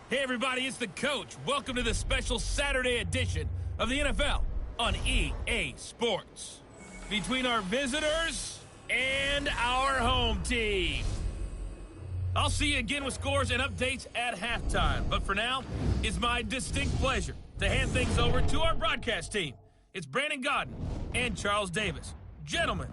Hey everybody, it's the coach. Welcome to the special Saturday edition of the NFL on EA Sports. Between our visitors and our home team. I'll see you again with scores and updates at halftime. But for now, it's my distinct pleasure to hand things over to our broadcast team. It's Brandon Godden and Charles Davis. Gentlemen.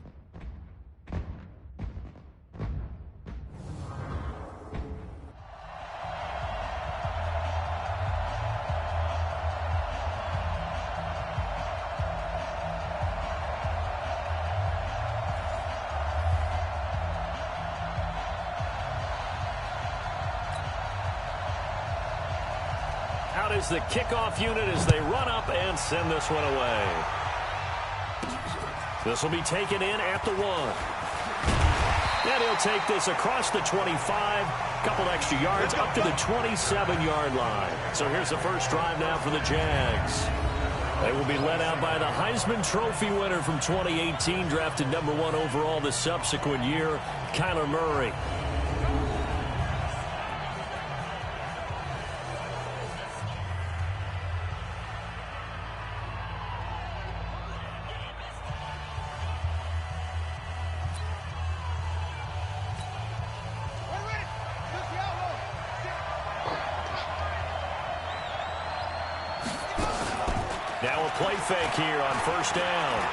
Out is the kickoff unit as they run up and send this one away. This will be taken in at the 1. And he'll take this across the 25, couple extra yards up to the 27-yard line. So here's the first drive now for the Jags. They will be led out by the Heisman Trophy winner from 2018, drafted number 1 overall the subsequent year, Kyler Murray. Now a play fake here on first down.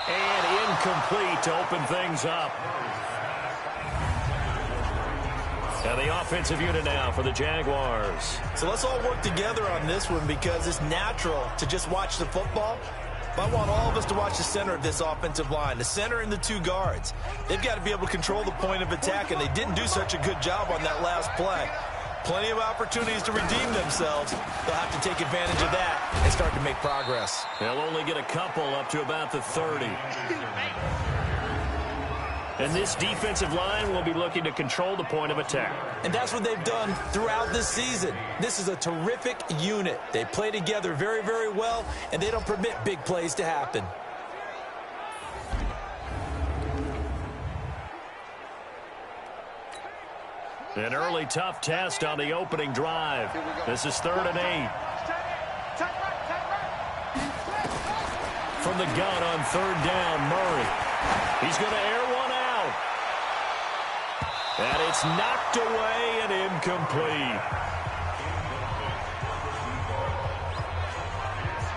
And incomplete to open things up. And the offensive unit now for the Jaguars. So let's all work together on this one because it's natural to just watch the football. But I want all of us to watch the center of this offensive line, the center and the 2 guards. They've got to be able to control the point of attack, and they didn't do such a good job on that last play. Plenty of opportunities to redeem themselves. They'll have to take advantage of that and start to make progress. They'll only get a couple up to about the 30. And this defensive line will be looking to control the point of attack. And that's what they've done throughout this season. This is a terrific unit. They play together very, very well, and they don't permit big plays to happen. An early tough test on the opening drive. This is 3rd and 8. From the gun on 3rd down, Murray. He's going to air one out. And it's knocked away and incomplete.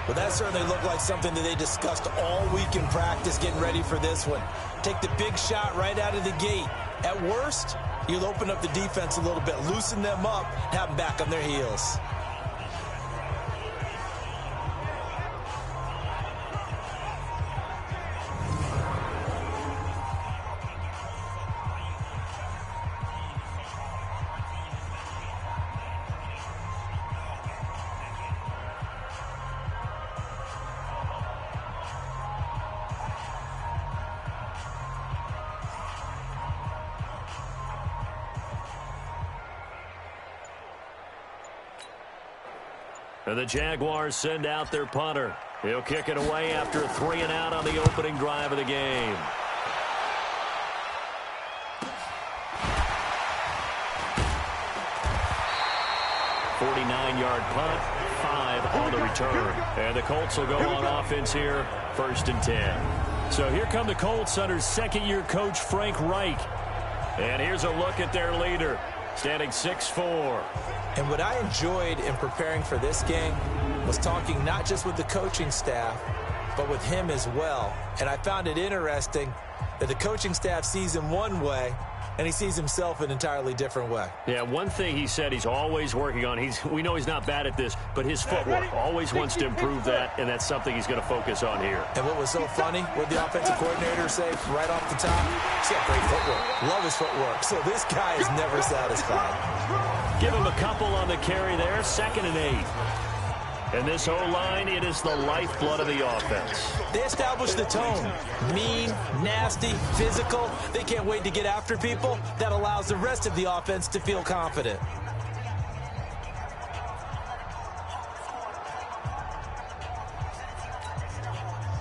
Well, that certainly looked like something that they discussed all week in practice getting ready for this one. Take the big shot right out of the gate. At worst, you'll open up the defense a little bit, loosen them up, have them back on their heels. And the Jaguars send out their punter. He'll kick it away after a 3 and out on the opening drive of the game. .49-yard punt, 5 on the return. And the Colts will go on offense here, 1st and 10. So here come the Colts under second-year coach Frank Reich. And here's a look at their leader, standing 6'4". And what I enjoyed in preparing for this game was talking not just with the coaching staff, but with him as well. And I found it interesting that the coaching staff sees him one way, and he sees himself an entirely different way. Yeah, one thing he said he's always working on, we know he's not bad at this, but his footwork, always wants to improve that, and that's something he's going to focus on here. And what was so funny, what the offensive coordinator say right off the top, he's got great footwork. Love his footwork. So this guy is never satisfied. Give him a couple on the carry there, 2nd and 8. And this O-line, it is the lifeblood of the offense. They establish the tone. Mean, nasty, physical. They can't wait to get after people. That allows the rest of the offense to feel confident.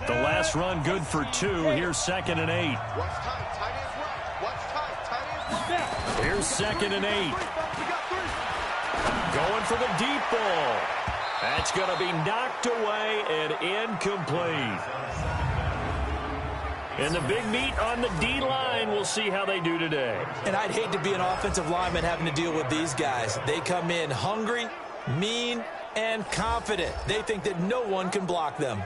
The last run good for 2. Here's 2nd and 8. Here's 2nd and 8. Going for the deep ball. That's going to be knocked away and incomplete. And the big meat on the D-line, we'll see how they do today. And I'd hate to be an offensive lineman having to deal with these guys. They come in hungry, mean, and confident. They think that no one can block them.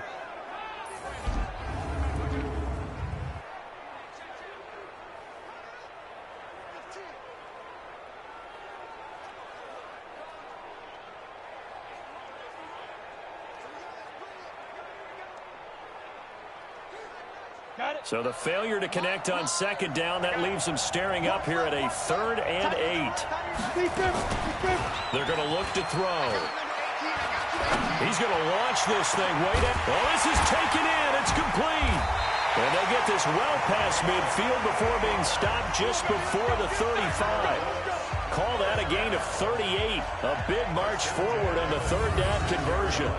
So the failure to connect on second down, that leaves them staring up here at a 3rd and 8. They're going to look to throw. He's going to launch this thing way down. Oh, this is taken in. It's complete. And they get this well past midfield before being stopped just before the 35. Call that a gain of 38. A big march forward on the 3rd down conversion.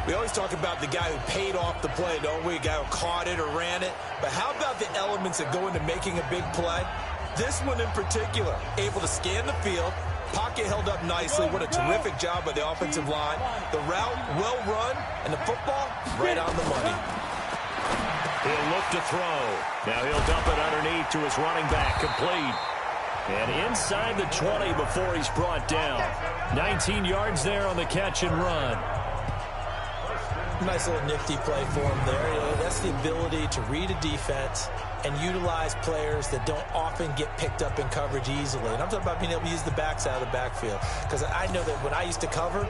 We always talk about the guy who paid off the play, don't we? A guy who caught it or ran it. But how about the elements that go into making a big play? This one in particular, able to scan the field, pocket held up nicely. What a terrific job by the offensive line. The route, well run, and the football, right on the money. He'll look to throw. Now he'll dump it underneath to his running back, complete. And inside the 20 before he's brought down. 19 yards there on the catch and run. Nice little nifty play for him there. You know, that's the ability to read a defense and utilize players that don't often get picked up in coverage easily. And I'm talking about being able to use the backs out of the backfield. Because I know that when I used to cover,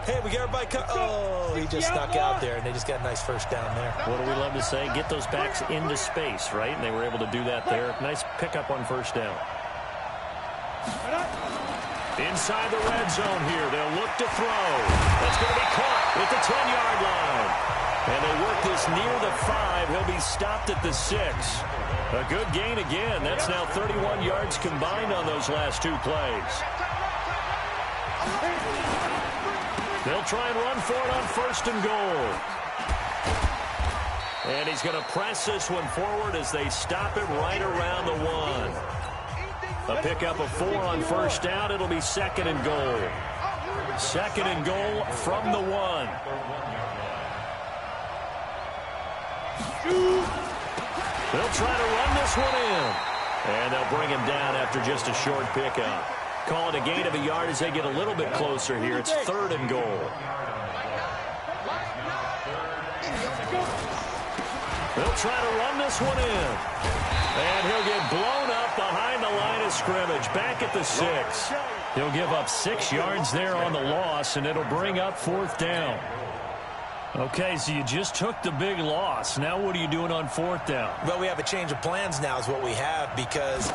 hey, we got everybody oh, he just snuck out there, and they just got a nice first down there. What do we love to say? Get those backs into space, right? And they were able to do that there. Nice pickup on first down. Inside the red zone here, they'll look to throw. That's going to be caught at the 10-yard line. And they work this near the 5. He'll be stopped at the 6. A good gain again. That's now 31 yards combined on those last 2 plays. They'll try and run for it on 1st and goal. And he's going to press this one forward as they stop it right around the 1. A pickup of 4 on first down. It'll be 2nd and goal. 2nd and goal from the 1. They'll try to run this one in. And they'll bring him down after just a short pickup. Call it a gain of a yard as they get a little bit closer here. It's 3rd and goal. They'll try to run this one in. And he'll get blown up behind the line of scrimmage. Back at the 6. He'll give up 6 yards there on the loss, and it'll bring up 4th down. Okay, so you just took the big loss. Now what are you doing on 4th down? Well, we have a change of plans now is what we have, because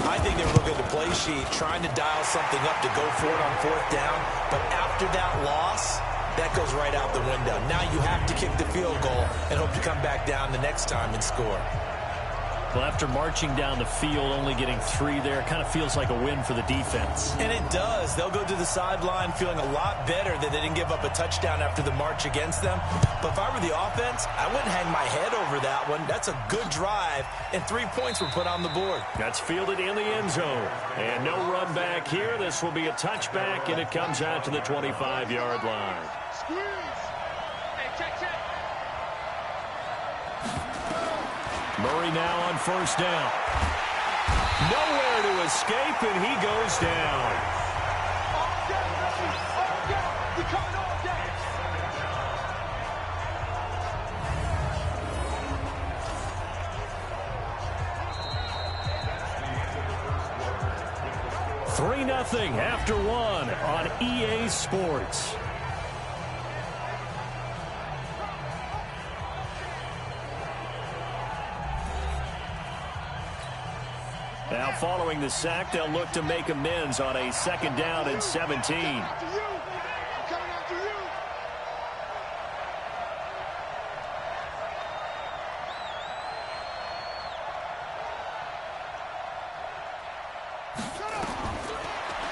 I think they were looking at the play sheet, trying to dial something up to go for it on 4th down. But after that loss, that goes right out the window. Now you have to kick the field goal and hope to come back down the next time and score. Well, after marching down the field, only getting 3 there, kind of feels like a win for the defense. And it does. They'll go to the sideline feeling a lot better that they didn't give up a touchdown after the march against them. But if I were the offense, I wouldn't hang my head over that one. That's a good drive, and 3 points were put on the board. That's fielded in the end zone. And no run back here. This will be a touchback, and it comes out to the 25-yard line. Murray now on first down. Nowhere to escape, and he goes down. $3-0 after 1 on EA Sports. Now following the sack, they'll look to make amends on a 2nd down and 17.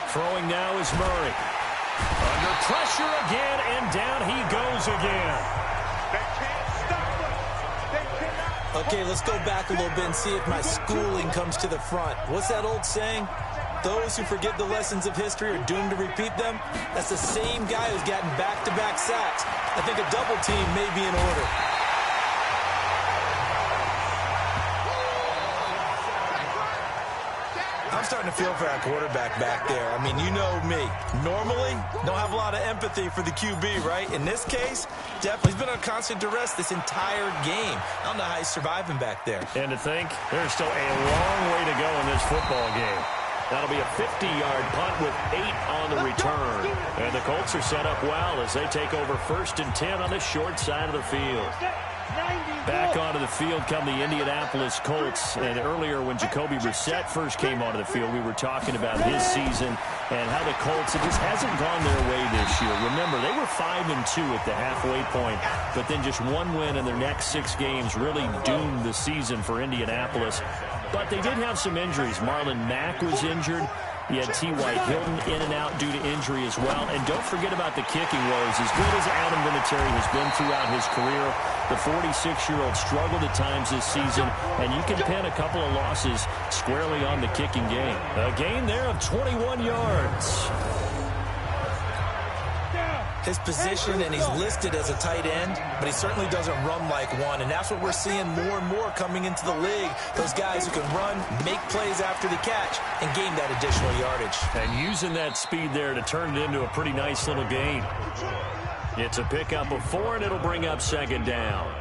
Throwing now is Murray. Under pressure again, and down he goes again. Okay, let's go back a little bit and see if my schooling comes to the front. What's that old saying? those who forget the lessons of history are doomed to repeat them, that's the same guy who's gotten back-to-back sacks. I think a double team may be in order. I'm starting to feel for our quarterback back there. I mean, you know me. Normally, don't have a lot of empathy for the QB, right? In this case, definitely. He's been on constant duress this entire game. I don't know how he's surviving back there. And to think, there's still a long way to go in this football game. That'll be a 50-yard punt with 8 on the return. And the Colts are set up well as they take over 1st and 10 on the short side of the field. Back onto the field come the Indianapolis Colts. And earlier when Jacoby Brissett first came onto the field, we were talking about his season and how the Colts, it just hasn't gone their way this year. Remember, they were 5-2 at the halfway point, but then just one win in their next 6 games really doomed the season for Indianapolis. But they did have some injuries. Marlon Mack was injured. You had T.Y. Hilton in and out due to injury as well. And don't forget about the kicking woes. As good as Adam Vinatieri has been throughout his career, the 46-year-old struggled at times this season, and you can pin a couple of losses squarely on the kicking game. A gain there of 21 yards. His position, and he's listed as a tight end, but he certainly doesn't run like one, and that's what we're seeing more and more coming into the league. Those guys who can run, make plays after the catch, and gain that additional yardage. And using that speed there to turn it into a pretty nice little gain. It's a pickup of 4, and it'll bring up 2nd down.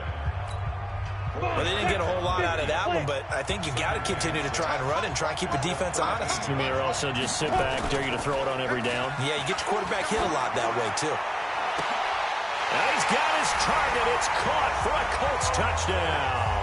Well, they didn't get a whole lot out of that one, but I think you got to continue to try and run and try and keep the defense honest. You mean or also just sit back, dare you to throw it on every down? Yeah, you get your quarterback hit a lot that way, too. And he's got his target. It's caught for a Colts touchdown.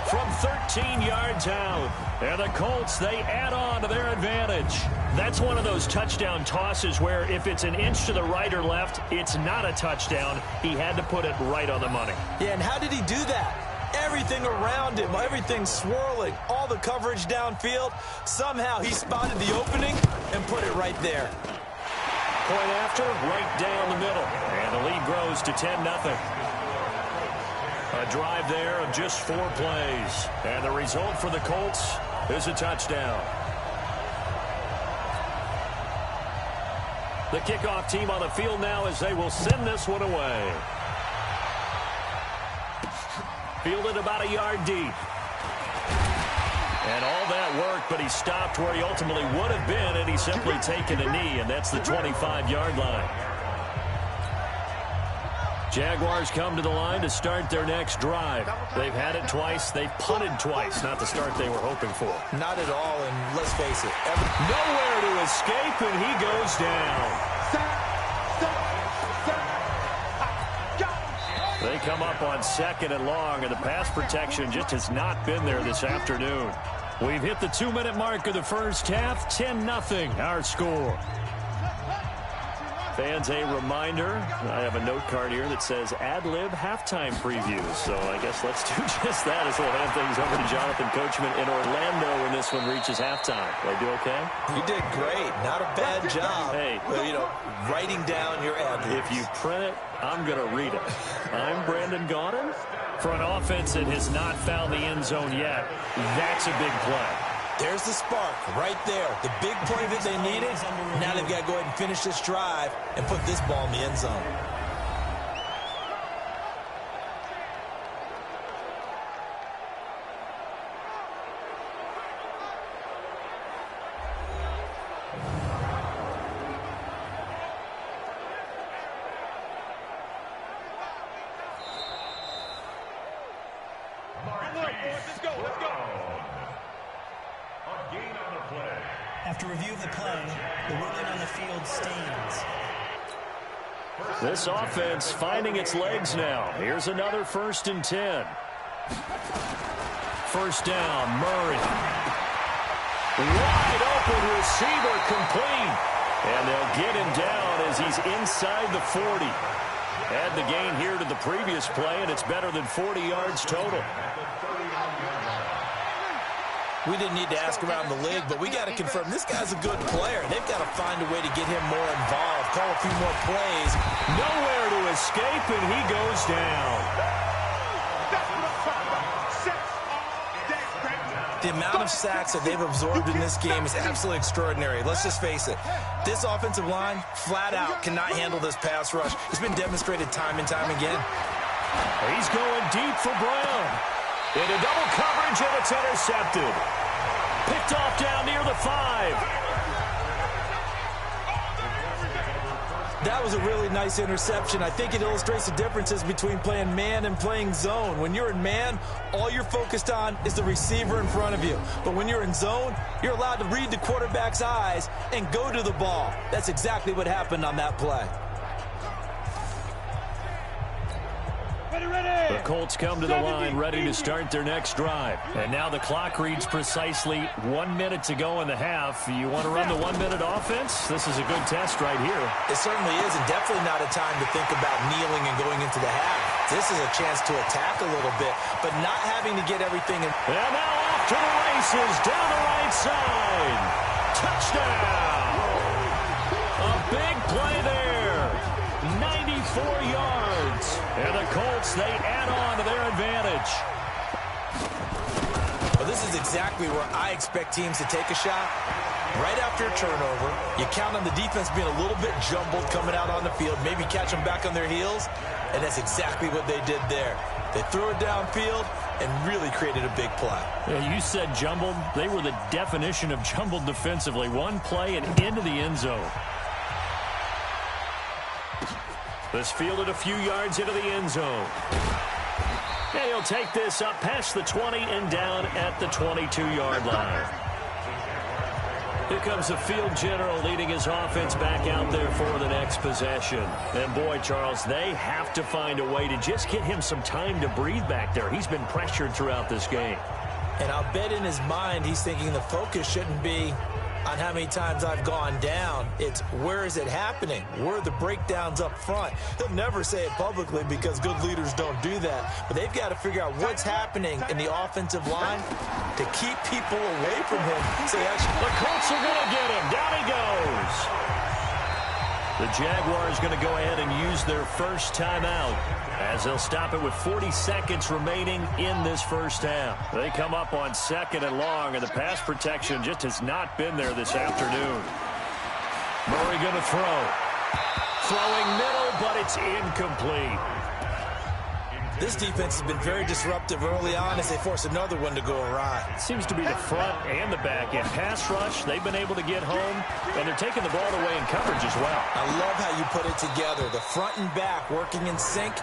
From 13 yards out. And the Colts, they add on to their advantage. That's one of those touchdown tosses where if it's an inch to the right or left, it's not a touchdown. He had to put it right on the money. Yeah, and how did he do that? Everything around him, everything swirling, all the coverage downfield. Somehow he spotted the opening and put it right there. Point after, right down the middle. And the lead grows to 10-0. A drive there of just 4 plays. And the result for the Colts is a touchdown. The kickoff team on the field now as they will send this one away. Fielded about a yard deep. And all that work, but he stopped where he ultimately would have been had he simply taken a knee, and that's the 25-yard line. Jaguars come to the line to start their next drive. They've had it twice. They've punted twice. Not the start they were hoping for. Not at all, and let's face it. Nowhere to escape, and he goes down. They come up on 2nd and long, and the pass protection just has not been there this afternoon. We've hit the 2-minute mark of the first half. 10-0, our score. Fans, a reminder, I have a note card here that says ad-lib halftime previews. So I guess let's do just that as we'll hand things over to Jonathan Coachman in Orlando when this one reaches halftime. Did I do okay? You did great. Not a bad job. Hey. Writing down your ad-libs. If you print it, I'm going to read it. I'm Brandon Gaudin. For an offense that has not found the end zone yet, that's a big play. There's the spark right there. The big play that they needed. Now they've got to go ahead and finish this drive and put this ball in the end zone. After review of the play, the ruling on the field stands. This offense finding its legs now. Here's another 1st and 10. First down, Murray. Wide open receiver complete. And they'll get him down as he's inside the 40. Add the gain here to the previous play, and it's better than 40 yards total. We didn't need to ask around the league, but we got to confirm this guy's a good player. They've got to find a way to get him more involved, call a few more plays. Nowhere to escape, and he goes down. The amount of sacks that they've absorbed in this game is absolutely extraordinary. Let's just face it. This offensive line, flat out, cannot handle this pass rush. It's been demonstrated time and time again. He's going deep for Brown. Into double coverage, and it's intercepted. Picked off down near the 5. That was a really nice interception. I think it illustrates the differences between playing man and playing zone. When you're in man, all you're focused on is the receiver in front of you. But when you're in zone, you're allowed to read the quarterback's eyes and go to the ball. That's exactly what happened on that play. The Colts come to the line ready to start their next drive. And now the clock reads precisely 1 minute to go in the half. You want to run the 1 minute offense? This is a good test right here. It certainly is, and definitely not a time to think about kneeling and going into the half. This is a chance to attack a little bit, but not having to get everything in. And now off to the races down the right side. Touchdown! A big play there. 94 yards. And the Colts, they add on to their advantage. Well, this is exactly where I expect teams to take a shot. Right after a turnover, you count on the defense being a little bit jumbled coming out on the field, maybe catch them back on their heels, and that's exactly what they did there. They threw it downfield and really created a big play. Yeah, you said jumbled. They were the definition of jumbled defensively. One play and into the end zone. This fielded a few yards into the end zone. And he'll take this up past the 20 and down at the 22-yard line. Here comes the field general leading his offense back out there for the next possession. And boy, Charles, they have to find a way to just get him some time to breathe back there. He's been pressured throughout this game. And I'll bet in his mind he's thinking the focus shouldn't be on how many times I've gone down. It's where is it happening? Where are the breakdowns up front? He'll never say it publicly because good leaders don't do that. But they've got to figure out what's happening in the offensive line to keep people away from him. So the Colts are going to get him. Down he goes. The Jaguars going to go ahead and use their first timeout as they'll stop it with 40 seconds remaining in this first half. They come up on 2nd and long, and the pass protection just has not been there this afternoon. Murray going to throw. Throwing middle, but it's incomplete. This defense has been very disruptive early on as they force another one to go awry. Seems to be the front and the back end. Pass rush, they've been able to get home, and they're taking the ball away in coverage as well. I love how you put it together. The front and back working in sync,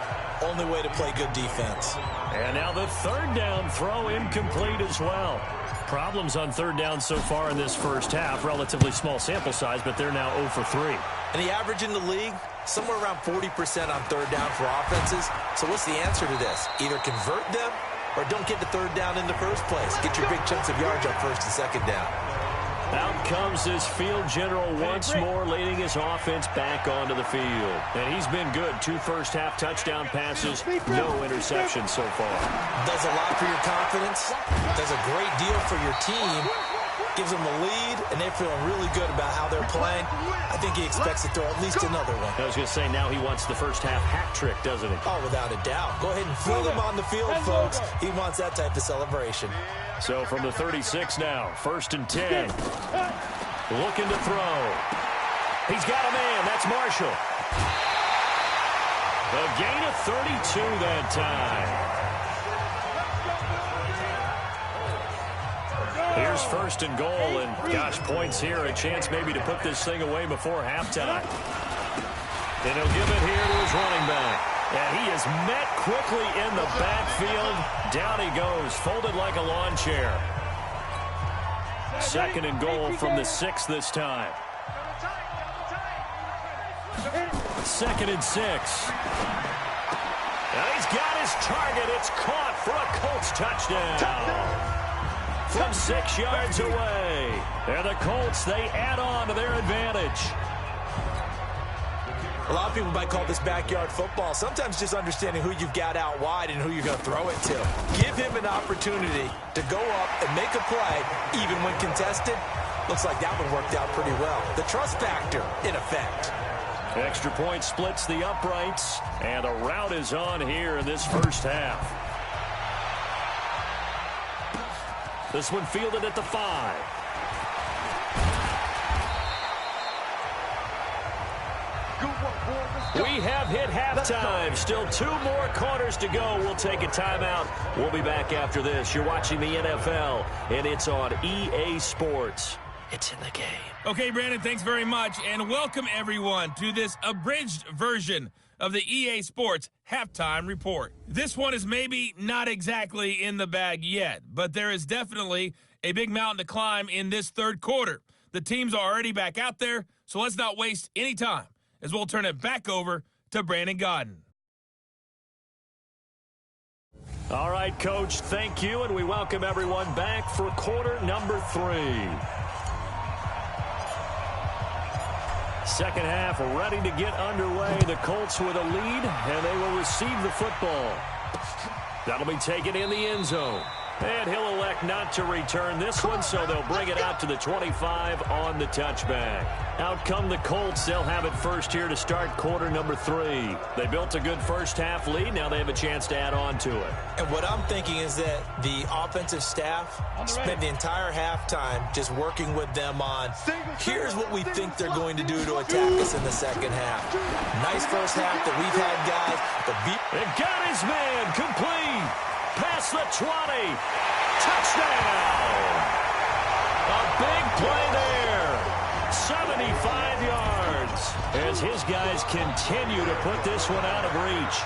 only way to play good defense. And now the 3rd down throw incomplete as well. Problems on 3rd down so far in this first half. Relatively small sample size, but they're now 0 for 3. And the average in the league, somewhere around 40% on 3rd down for offenses. So what's the answer to this? Either convert them or don't get the 3rd down in the first place. Get your big chunks of yards up 1st and 2nd down. Out comes this field general once more, leading his offense back onto the field. And he's been good. 2 first-half touchdown passes, no interceptions so far. Does a lot for your confidence. Does a great deal for your team. Gives them a lead, and they're feeling really good about how they're playing. I think he expects to throw at least another one. I was going to say, now he wants the first-half hat trick, doesn't he? Oh, without a doubt. Go ahead and fling him on the field, folks. He wants that type of celebration. So from the 36 now, 1st and 10. Looking to throw. He's got a man. That's Marshall. A gain of 32 that time. Here's 1st and goal, and gosh, points here. A chance maybe to put this thing away before halftime. And he'll give it here to his running back. And he is met quickly in the backfield. Down he goes, folded like a lawn chair. 2nd and goal from the 6 this time. 2nd and 6. And he's got his target. It's caught for a Colts touchdown. From 6 yards away. And the Colts, they add on to their advantage. A lot of people might call this backyard football. Sometimes just understanding who you've got out wide and who you're going to throw it to. Give him an opportunity to go up and make a play, even when contested. Looks like that one worked out pretty well. The trust factor, in effect. Extra point splits the uprights, and a rout is on here in this first half. This one fielded at the 5. We have hit halftime. Still 2 more quarters to go. We'll take a timeout. We'll be back after this. You're watching the NFL, and it's on EA Sports. It's in the game. Okay, Brandon, thanks very much, and welcome everyone to this abridged version of the EA Sports Halftime Report. This one is maybe not exactly in the bag yet, but there is definitely a big mountain to climb in this third quarter. The teams are already back out there, so let's not waste any time as we'll turn it back over to Brandon Godden. All right, Coach, thank you, and we welcome everyone back for quarter number 3. Second half ready to get underway. The Colts with a lead, and they will receive the football. That'll be taken in the end zone. And he'll elect not to return this one, so they'll bring it out to the 25 on the touchback. Out come the Colts. They'll have it first here to start quarter number 3. They built a good first half lead. Now they have a chance to add on to it. And what I'm thinking is that the offensive staff spent the entire halftime just working with them on, here's what we think they're going to do to attack us in the second half. Nice first half that we've had, guys. It got his man complete. Past the 20. Touchdown. A big play there. 75 yards. As his guys continue to put this one out of reach.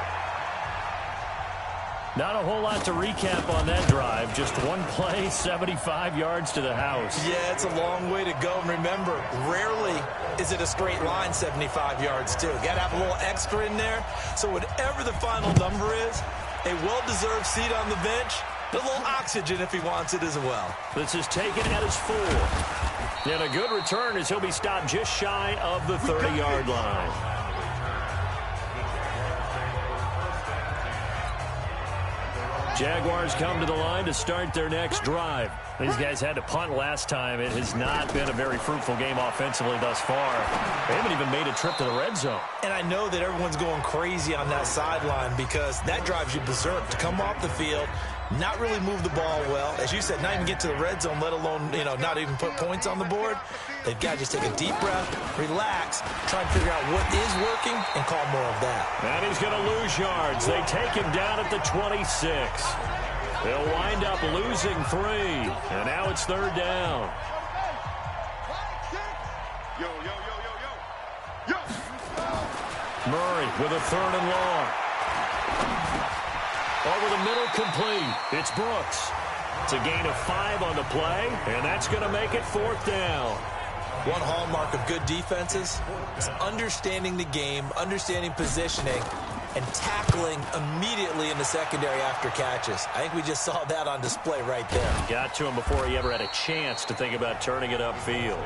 Not a whole lot to recap on that drive. Just one play, 75 yards to the house. Yeah, it's a long way to go. And remember, rarely is it a straight line 75 yards, too. Got to have a little extra in there. So whatever the final number is, a well-deserved seat on the bench, a little oxygen if he wants it as well. This is taken at his 4. And a good return as he'll be stopped just shy of the 30-yard line. Jaguars come to the line to start their next drive. These guys had to punt last time. It has not been a very fruitful game offensively thus far. They haven't even made a trip to the red zone. And I know that everyone's going crazy on that sideline because that drives you berserk to come off the field, not really move the ball well. As you said, not even get to the red zone, let alone, not even put points on the board. They've got to just take a deep breath, relax, try and figure out what is working, and call more of that. And he's going to lose yards. They take him down at the 26. They'll wind up losing 3. And now it's third down. Murray with a 3rd and long. Over the middle, complete. It's Brooks. It's a gain of 5 on the play, and that's going to make it 4th down. One hallmark of good defenses is understanding the game, understanding positioning, and tackling immediately in the secondary after catches. I think we just saw that on display right there. Got to him before he ever had a chance to think about turning it upfield.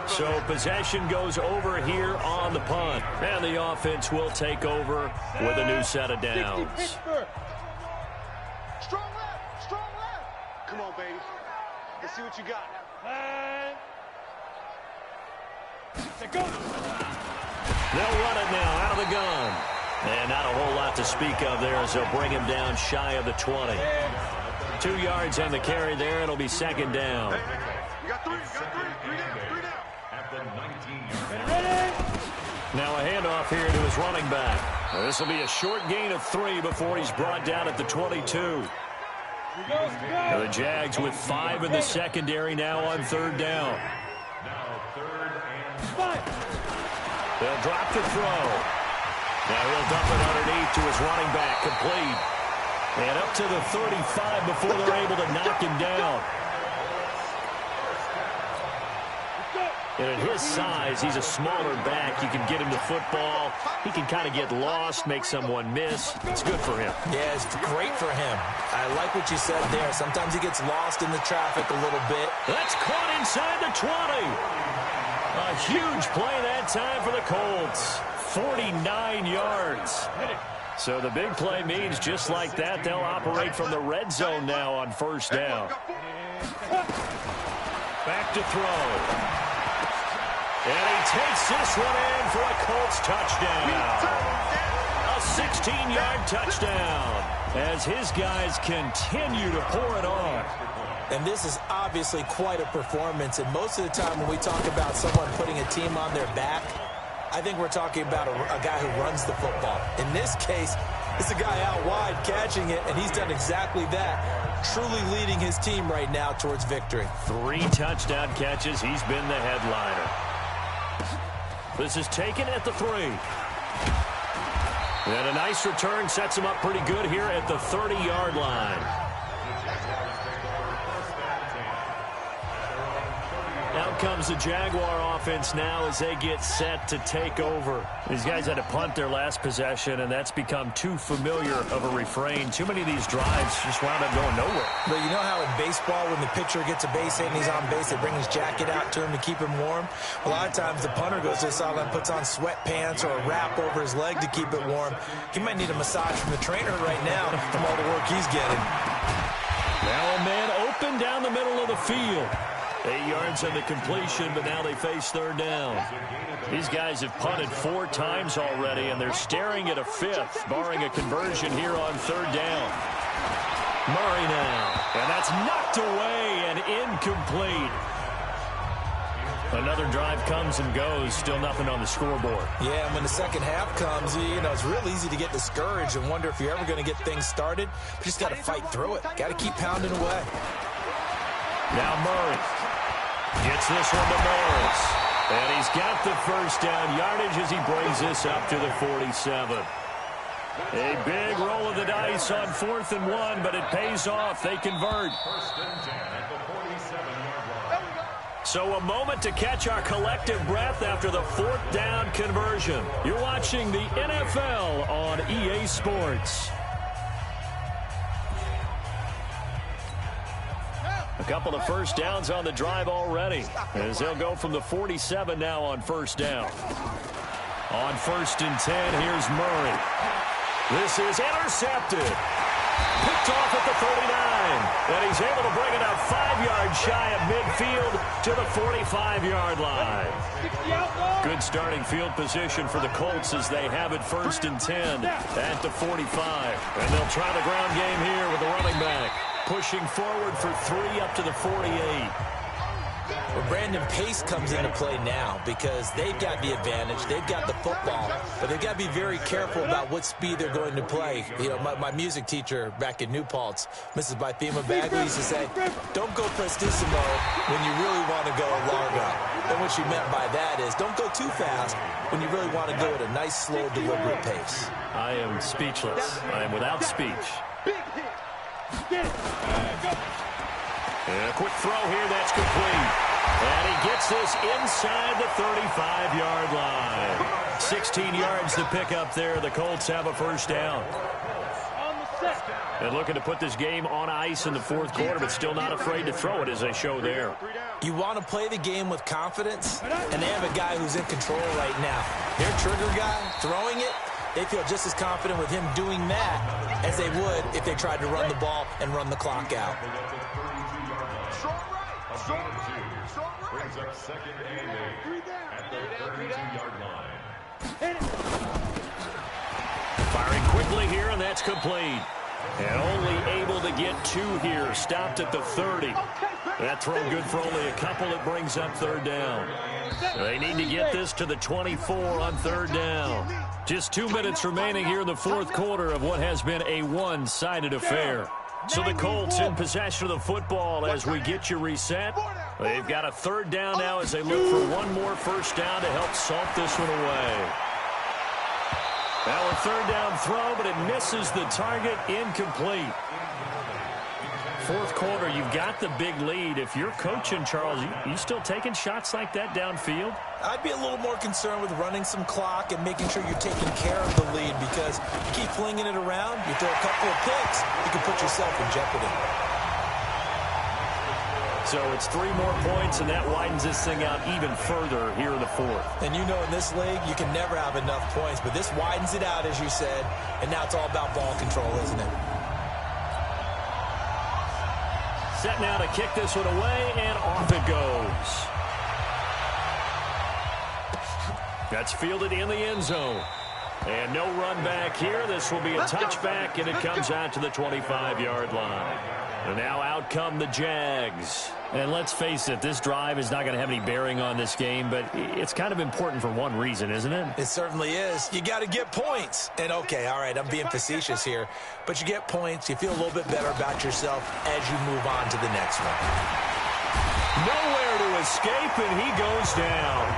So possession goes over here on the punt. And the offense will take over with a new set of downs. Strong left, strong left. Come on, baby. Let's see what you got. They'll run it now out of the gun. And not a whole lot to speak of there as they'll bring him down shy of the 20. 2 yards on the carry there. It'll be second down. You got 3, you got 3. 3 down, 3 down. At the 19-yard line. Now a handoff here to his running back. This will be a short gain of 3 before he's brought down at the 22. Now the Jags with 5 in the secondary now on third down. Now 3rd and 5. They'll drop the throw. Now he'll dump it underneath to his running back, complete. And up to the 35 before they're able to knock him down. And at his size, he's a smaller back. You can get him the football. He can kind of get lost, make someone miss. It's good for him. Yeah, it's great for him. I like what you said there. Sometimes he gets lost in the traffic a little bit. That's caught inside the 20. A huge play that time for the Colts. 49 yards. So the big play means just like that, they'll operate from the red zone now on first down. Back to throw. And he takes this one in for a Colts touchdown. A 16-yard touchdown. as his guys continue to pour it on. And this is obviously quite a performance. And most of the time when we talk about someone putting a team on their back, I think we're talking about a guy who runs the football. In this case, it's a guy out wide catching it, and he's done exactly that, truly leading his team right now towards victory. 3 touchdown catches. He's been the headliner. This is taken at the 3. And a nice return sets him up pretty good here at the 30-yard line. Out comes the Jaguar offense now as they get set to take over. These guys had to punt their last possession, and that's become too familiar of a refrain. Too many of these drives just wound up going nowhere. But you know how in baseball, when the pitcher gets a base hit and he's on base, they bring his jacket out to him to keep him warm? A lot of times the punter goes to the sideline, puts on sweatpants or a wrap over his leg to keep it warm. He might need a massage from the trainer right now from all the work he's getting. Now a man open down the middle of the field. 8 yards on the completion, but now they face third down. These guys have punted 4 times already, and they're staring at a 5th, barring a conversion here on third down. Murray now, and that's knocked away and incomplete. Another drive comes and goes, still nothing on the scoreboard. Yeah, and when the second half comes, you know, it's real easy to get discouraged and wonder if you're ever going to get things started. You just got to fight through it. Got to keep pounding away. Now Murray gets this one to Morris. And he's got the first down yardage as he brings this up to the 47. A big roll of the dice on 4th and 1, but it pays off. They convert. So a moment to catch our collective breath after the 4th down conversion. You're watching the NFL on EA Sports. A couple of first downs on the drive already, as they'll go from the 47 now on first down. On 1st and 10, here's Murray. This is intercepted. Picked off at the 39. And he's able to bring it up 5 yards shy of midfield to the 45-yard line. Good starting field position for the Colts as they have it 1st and 10 at the 45. And they'll try the ground game here with the running back. Pushing forward for 3 up to the 48. Well, Brandon, pace comes into play now because they've got the advantage. They've got the football, but they've got to be very careful about what speed they're going to play. You know, my music teacher back in New Paltz, Mrs. Bythema Bagley, used to say, don't go prestissimo when you really want to go largo. And what she meant by that is don't go too fast when you really want to go at a nice, slow, deliberate pace. I am speechless. I am without speech. And a quick throw here, that's complete. And he gets this inside the 35-yard line. 16 yards to pick up there. The Colts have a first down. And looking to put this game on ice in the 4th quarter, but still not afraid to throw it as they show there. You want to play the game with confidence, and they have a guy who's in control right now. Their trigger guy throwing it, they feel just as confident with him doing that as they would if they tried to run the ball and run the clock out. Brings up 2nd and 8 at the 32-yard line. Firing quickly here, and that's complete. And only able to get 2 here. Stopped at the 30. That throw good for only a couple. It brings up 3rd down. They need to get this to the 24 on 3rd down. Just 2 minutes remaining here in the 4th quarter of what has been a one-sided affair. So the Colts in possession of the football as we get you reset. They've got a 3rd down now as they look for one more first down to help salt this one away. Now a 3rd down throw, but it misses the target, incomplete. 4th quarter, you've got the big lead. If you're coaching, Charles, you still taking shots like that downfield? I'd be a little more concerned with running some clock and making sure you're taking care of the lead, because you keep flinging it around, you throw a couple of picks, you can put yourself in jeopardy. So it's 3 more points, and that widens this thing out even further here in the 4th. And you know in this league, you can never have enough points, but this widens it out, as you said, and now it's all about ball control, isn't it? Set now to kick this one away, and off it goes. That's fielded in the end zone. And no run back here. This will be a touchback, and it comes out to the 25-yard line. And now out come the Jags. And let's face it, this drive is not going to have any bearing on this game, but it's kind of important for one reason, isn't it? It certainly is. You got to get points. And, okay, all right, I'm being facetious here, but you get points. You feel a little bit better about yourself as you move on to the next one. Nowhere to escape, and he goes down.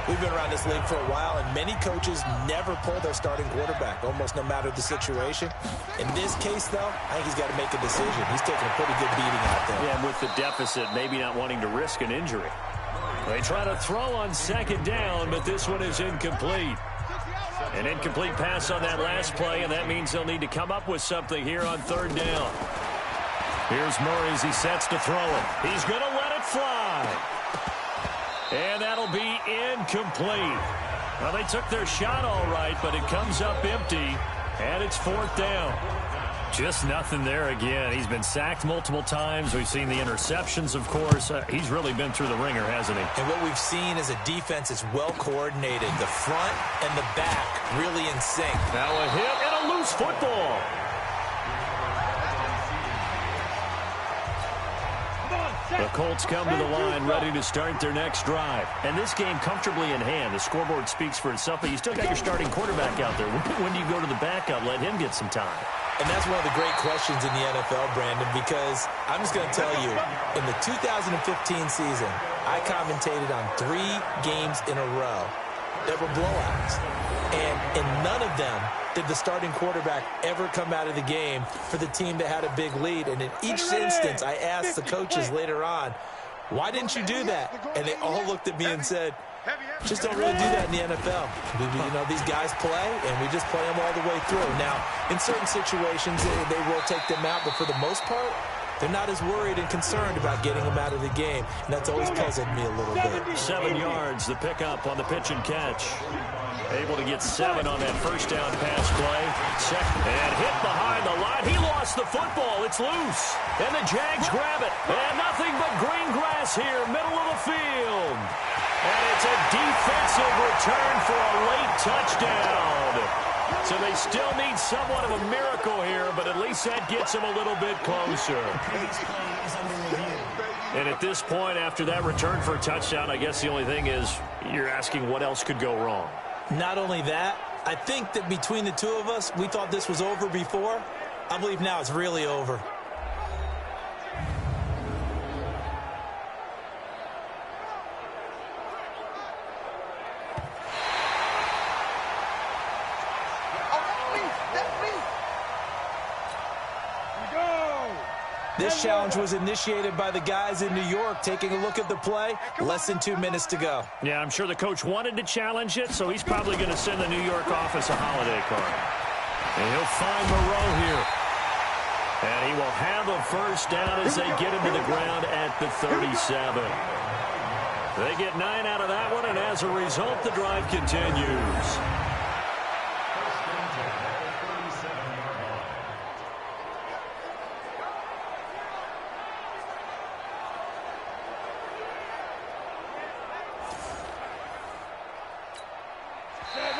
We've been around this league for a while, and many coaches never pull their starting quarterback, almost no matter the situation. In this case, though, I think he's got to make a decision. He's taking a pretty good beating out there. Yeah, and with the deficit, maybe not wanting to risk an injury. They try to throw on second down, but this one is incomplete. An incomplete pass on that last play, and that means they'll need to come up with something here on third down. Here's Murray as he sets to throw it. He's going to let it fly. And that'll be incomplete. Well, they took their shot all right, but it comes up empty, and it's fourth down. Just nothing there again. He's been sacked multiple times. We've seen the interceptions, of course. He's really been through the ringer, hasn't he? And what we've seen is a defense that's well coordinated. The front and the back really in sync. Now a hit and a loose football. The Colts come to the line ready to start their next drive. And this game comfortably in hand. The scoreboard speaks for itself, but you still got your starting quarterback out there. When do you go to the backup? Let him get some time. And that's one of the great questions in the NFL, Brandon, because I'm just going to tell you, in the 2015 season, I commentated on 3 games in a row that were blowouts. And in none of them did the starting quarterback ever come out of the game for the team that had a big lead. And in each instance, I asked the coaches later on, why didn't you do that? And they all looked at me and said, just don't really do that in the NFL. You know, these guys play, and we just play them all the way through. Now, in certain situations, they will take them out, but for the most part, they're not as worried and concerned about getting them out of the game, and that's always puzzled me a little bit. 7 yards, the pickup on the pitch and catch. Able to get 7 on that first down pass play. And hit behind the line. He lost the football. It's loose. And the Jags grab it. And nothing but green grass here, middle of the field. And it's a defensive return for a late touchdown. So they still need somewhat of a miracle here, but at least that gets them a little bit closer. And at this point, after that return for a touchdown, I guess the only thing is you're asking what else could go wrong. Not only that, I think that between the two of us, we thought this was over before. I believe now it's really over. This challenge was initiated by the guys in New York. Taking a look at the play, less than 2 minutes to go. Yeah, I'm sure the coach wanted to challenge it, so he's probably going to send the New York office a holiday card. And he'll find Moreau here. And he will have a first down as they get him to the ground at the 37. They get 9 out of that one, and as a result, the drive continues.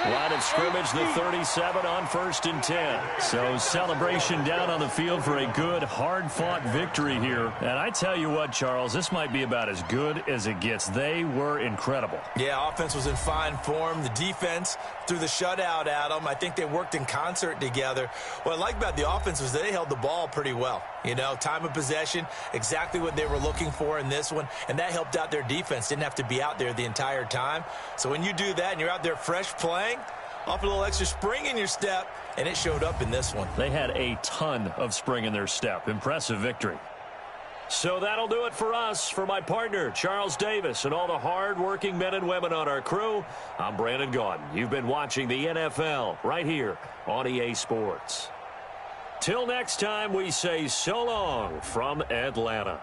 Line of scrimmage, the 37 on 1st and 10. So celebration down on the field for a good, hard-fought victory here. And I tell you what, Charles, this might be about as good as it gets. They were incredible. Yeah, offense was in fine form. The defense threw the shutout at them. I think they worked in concert together. What I like about the offense was they held the ball pretty well. You know, time of possession, exactly what they were looking for in this one. And that helped out their defense. Didn't have to be out there the entire time. So when you do that and you're out there fresh playing, off a little extra spring in your step, and it showed up in this one. They had a ton of spring in their step. Impressive victory. So that'll do it for us. For my partner, Charles Davis, and all the hard-working men and women on our crew, I'm Brandon Gaudin. You've been watching the NFL right here on EA Sports. Till next time, we say so long from Atlanta.